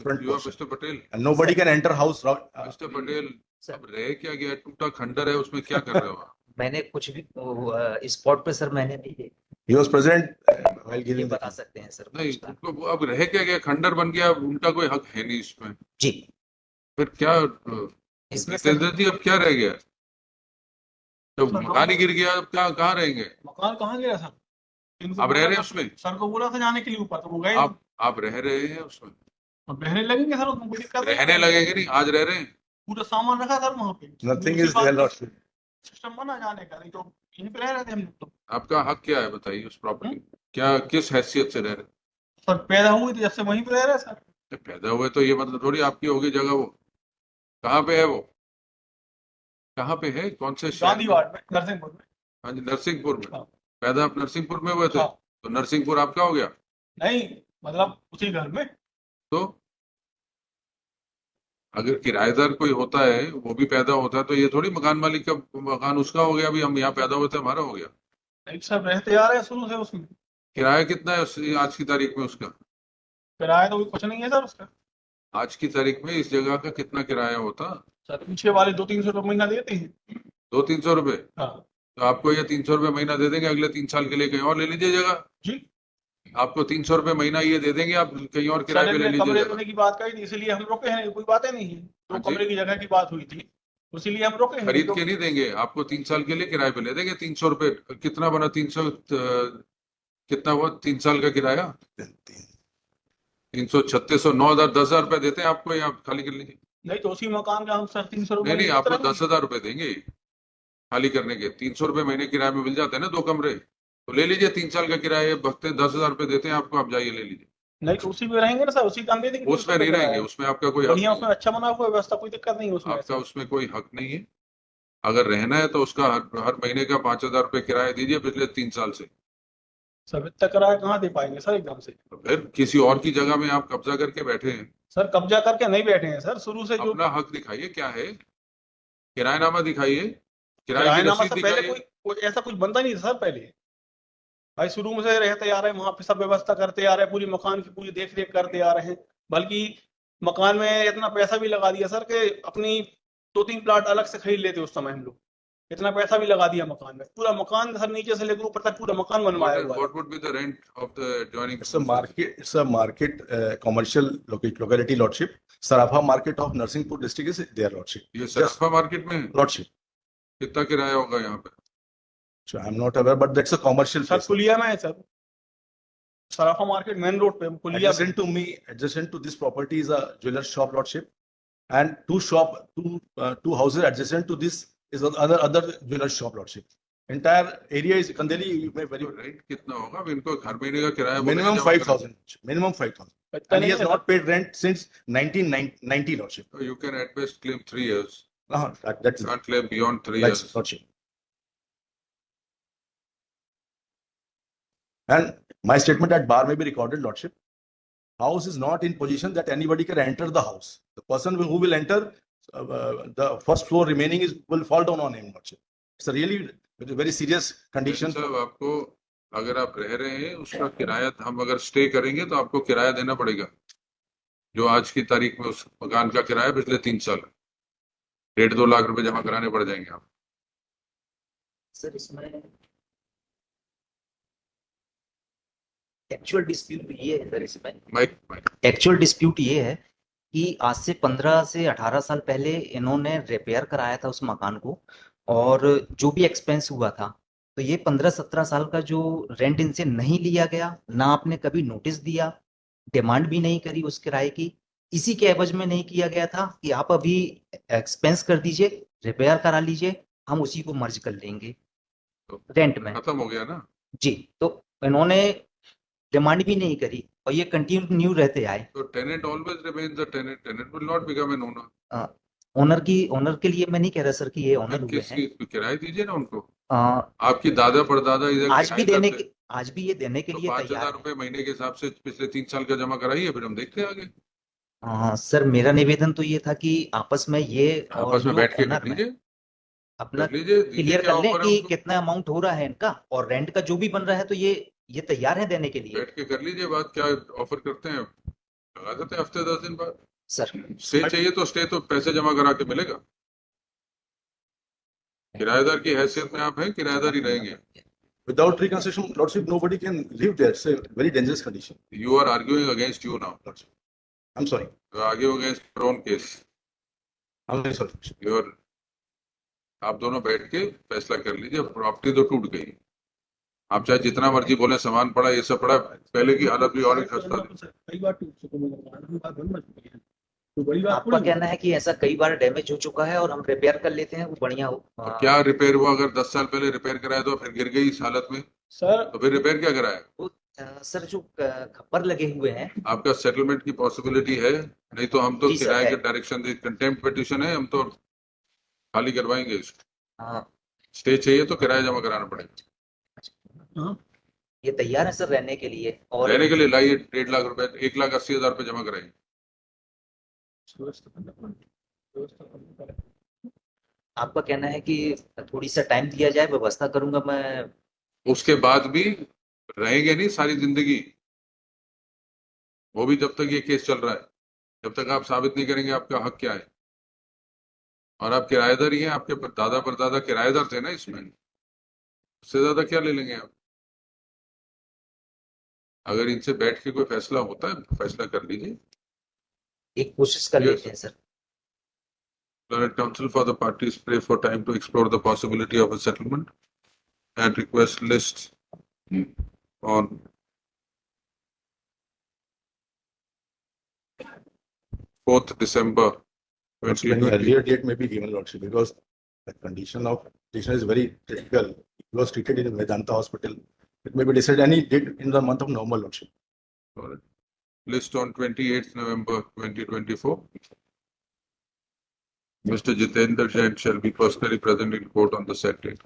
front You are portion. Mr. Patel. And nobody can enter house. Mr. Patel, sir अब रह क्या गया? टूटा खंडर है, उसमें क्या कर रहे हो आप? मैंने कुछ भी स्पॉट पे सर मैंने नहीं He was present while ये giving the. बता सकते हैं सर नहीं, पूछता उनको अब रह क्या गया? खंडर बन गया, उनका कोई हक है नहीं इसमें। जी फिर क्या इसमें सर जितेंद्र जी, अब क्या रह गया? तो मकान ही गिर गया, अब कहाँ रहेंगे? मकान कहाँ गया सर? इनको आप रह बोला रहे हैं था- उसमें? सर को बोला था जाने के लिए ऊपर, तो वो गए। आप रह रहे हैं उसमें? अब रहने लगेंगे सर, उसमें कोई दिक्कत नहीं। रहने लगेंगे नहीं, आज रह रहे हैं। पूरा सामान रखा सर वहाँ पे। Nothing is there, Lordship. System बना जाने का, नहीं तो यहीं पे रह रहे थे हम लोग तो। आपका हक क्या है बताइए उस प्रॉपर्टी? क्या किस हैसियत से रह रहे सर पैदा हुई थी जब से वहीं पे रह रहे सर। हैं? पैदा हुए तो ये मतलब थोड़ी आपकी होगी जगह। वो कहाँ पे है? वो कहाँ पे है? कौन से शहर में? गांधीवाड़ में, नरसिंहपुर में। हाँ जी, नरसिंहपुर में। हाँ। पैदा आप नरसिंहपुर में हुए थे? हाँ। तो नरसिंहपुर आपका हो गया? नहीं, मतलब उसी घर में। तो अगर किराएदार कोई होता है, वो भी पैदा होता है, तो ये थोड़ी मकान मालिक का मकान उसका हो गया, अभी हम यहाँ पैदा हुए थे हमारा हो गया। नहीं सर, रहते आ रहे हैं शुरू से उसमें। किराया कितना है आज की तारीख में उसका? किराया तो कुछ नहीं है सर उसका। आज की तारीख में इस जगह का कितना किराया होता? सर पीछे वाले 200-300 रुपये महीना देते हैं। 200-300 रुपए? हाँ तो आपको ये 300 रुपए महीना दे देंगे, अगले 3 साल के लिए कहीं और ले लीजिए जगह। जी। आपको 300 रुपए महीना ये दे देंगे, आप कहीं और किराए सर पे ले ने लीजिए कमरे जगह। लेने की बात कही थी, इसलिए हम रुके हैं, कोई बातें नहीं है। हाँ तो जी। कमरे की जगह की बात हुई थी, इसीलिए हम रुके हैं। खरीद के नहीं देंगे आपको, 3 साल के लिए किराए पे ले देंगे। 300 रुपए कितना बना? 300 कितना हुआ 3 साल का किराया? 300 3600 9,000 10,000 रुपए देते हैं आपको, या आप खाली कर लीजिए। नहीं तो उसी मकान का हम सर 300 रुपये नहीं, आपको 10,000 रुपए देंगे खाली करने के। 300 रुपए महीने किराए में मिल जाते हैं ना 2 कमरे, तो ले लीजिए। 3 साल का किराया भगते 10,000 रुपए देते हैं आपको, आप जाइए ले लीजिए। नहीं तो उसी में रहेंगे ना सर, उसी काम दे देंगे। उसमें नहीं रहेंगे, उसमें आपका कोई हक बढ़िया, नहीं उसमें है। अच्छा बना हुआ है, व्यवस्था, कोई दिक्कत नहीं है उसमें। आपका उसमें कोई हक नहीं है। अगर रहना है तो उसका हर महीने का 5,000 रुपए किराया दीजिए पिछले 3 साल से। सर इतना किराया कहाँ दे पाएंगे सर एकदम से? तो फिर किसी और की जगह में आप कब्जा करके बैठे हैं। सर कब्जा करके नहीं बैठे हैं सर, शुरू से जो अपना हक दिखाइए, क्या है? किराएनामा दिखाइए, किराए की किराएनामा रसीद से पहले दिखाइए। कोई ऐसा कुछ बनता नहीं था सर पहले। भाई शुरू में से रहते आ रहे हैं वहां पे, सब व्यवस्था करते आ रहे हैं, पूरी मकान की पूरी देख रेख करते आ रहे हैं। बल्कि मकान में इतना पैसा भी लगा दिया सर कि अपनी 2-3 प्लाट अलग से खरीद लेते उस समय हम लोग। इतना पैसा भी लगा दिया मकान में, पूरा मकान सर नीचे से लेकर ऊपर तक पूरा मकान बनवाया हुआ है। What would be the rent of the adjoining? It's a market. It's a market commercial locality, Lordship. Sarafa market of Narsinghpur district is there, Lordship. ये सराफा मार्केट में है? Lordship. कितना किराया होगा यहाँ पे? So I'm not aware, but that's a commercial sir place. पुलिया में है सर, सराफा मार्केट मेन रोड पे पुलिया में। Adjacent to this property is a jeweler shop, Lordship, and two houses adjacent to this is other jeweler shop, Lordship. Entire area is Kandeli. You may very rent कितना होगा? अब इनको हर महीने का किराया minimum 5,000. Minimum 5,000. इतना And he नहीं has है not paid rent since 1990, Lordship. So you can at best claim 3 years. That's You can't claim beyond 3 That's years. Lordship. And my statement at bar may be recorded, Lordship. House is not in position that anybody can enter the house. The person who will enter, the first floor remaining will fall down on him, Lordship. It's a really very serious condition. साहब, आपको अगर आप रह रहे हैं उसका किराया, हम अगर स्टे करेंगे तो आपको किराया देना पड़ेगा, जो आज की तारीख में उस मकान का किराया पिछले 3 साल 1.5-2 लाख रुपए जमा कराने पड़ जाएंगे आप। सर इसमें एक्चुअल डिस्प्यूट ये है सर, इसमें माइक एक्चुअल डिस्प्यूट ये है कि आज से 15 से 18 साल पहले इन्होंने रिपेयर कराया था उस मकान को, और जो भी एक्सपेंस हुआ था, तो ये 15-17 साल का जो रेंट इनसे नहीं लिया गया, ना आपने कभी नोटिस दिया, डिमांड भी नहीं करी उस किराए की। इसी के एवज में नहीं किया गया था कि आप अभी एक्सपेंस कर दीजिए, रिपेयर करा लीजिए, हम उसी को मर्ज कर लेंगे रेंट में। खत्म हो गया ना जी, तो इन्होंने डिमांड भी नहीं करी और ये कंटिन्यू रहते आए। तो tenant always remains a tenant, tenant will not become an owner. Owner के लिए मैं नहीं कह रहा सर कि ये ओनर हुए हैं। किसकी किराया दीजिए ना उनको। आ, आपकी दादा परदादा इधर आज भी किराए देने करते के आज भी ये देने के तो लिए 5,000 तैयार रुपए महीने के हिसाब से पिछले 3 साल का जमा कराइए, फिर हम देखते हैं आगे। सर मेरा निवेदन तो ये था कि आपस में ये और आपस में जो बैठ के owner कर में लीजिए, अपना कर लीजिए, दीजिए क्लियर क्या कर लें ऑफर है कि उनको। कितना अमाउंट हो रहा है इनका, और रेंट का जो भी बन रहा है तो ये तैयार है देने के लिए। बैठ के कर लीजिए बात, क्या ऑफर करते हैं। लगा देते हैं हफ्ते 10 दिन बाद। सर स्टे चाहिए तो स्टे तो पैसे जमा करा के मिलेगा। किराएदार की हैसियत में आप हैं, किराएदार ही रहेंगे। Without reconstruction, Lordship, nobody can live there. It's a very dangerous condition. You are arguing against you now. Lordship. I'm sorry. You are arguing against your own case. I'm very sorry. Lordship. You are, आप दोनों बैठ के फैसला कर लीजिए। Property तो टूट गई, आप चाहे जितना मर्जी बोले सामान पड़ा, ये सब पड़ा, पहले की हालत भी और भी खस्ता थी। कई बार टूट चुके हैं मकान, बात बन चुकी है, तो बड़ी बात आपका थोड़ी है। कहना है कि ऐसा कई बार डैमेज हो चुका है और हम रिपेयर कर लेते हैं, वो बढ़िया हो। और क्या रिपेयर हुआ? अगर 10 साल पहले रिपेयर कराया तो फिर गिर गई इस हालत में, सर तो फिर रिपेयर क्या कराया? वो, सर जो खप्पर लगे हुए हैं, आपका सेटलमेंट की पॉसिबिलिटी है? नहीं तो हम तो जी सर, किराए है। के डायरेक्शन दे, कंटेम्प्ट पिटीशन है, हम तो खाली करवाएंगे इसको। हाँ, स्टे चाहिए तो किराया जमा कराना पड़ेगा। हाँ, ये तैयार है सर रहने के लिए। और रहने के लिए लाइए 1.5 लाख रुपए, 1,80,000 रुपए जमा कराइए। व्यवस्था करना पड़ेगा। आपका कहना है कि थोड़ी सा टाइम दिया जाए, व्यवस्था करूंगा मैं। उसके बाद भी रहेंगे नहीं सारी जिंदगी, वो भी जब तक ये केस चल रहा है, जब तक आप साबित नहीं करेंगे आपका हक क्या है। और आप किराएदार ही हैं, आपके दादा परदादा किराएदार थे ना इसमें, उससे ज्यादा क्या ले लेंगे आप? अगर इनसे बैठ के कोई फैसला होता है, फैसला कर लीजिए। एक कोशिश कर Yes. लेते हैं sir. Let counsel for the parties pray for time to explore the possibility of a settlement and request list on 4th December Lordship, any 2020. earlier date may be given, Lordship, because the condition of patient is very critical. He was treated in Vedanta Hospital. It may be decided any date in the month of November, Lordship. List on 28th November 2024. Mr. Jitendra Jain shall be personally present in court on the said date.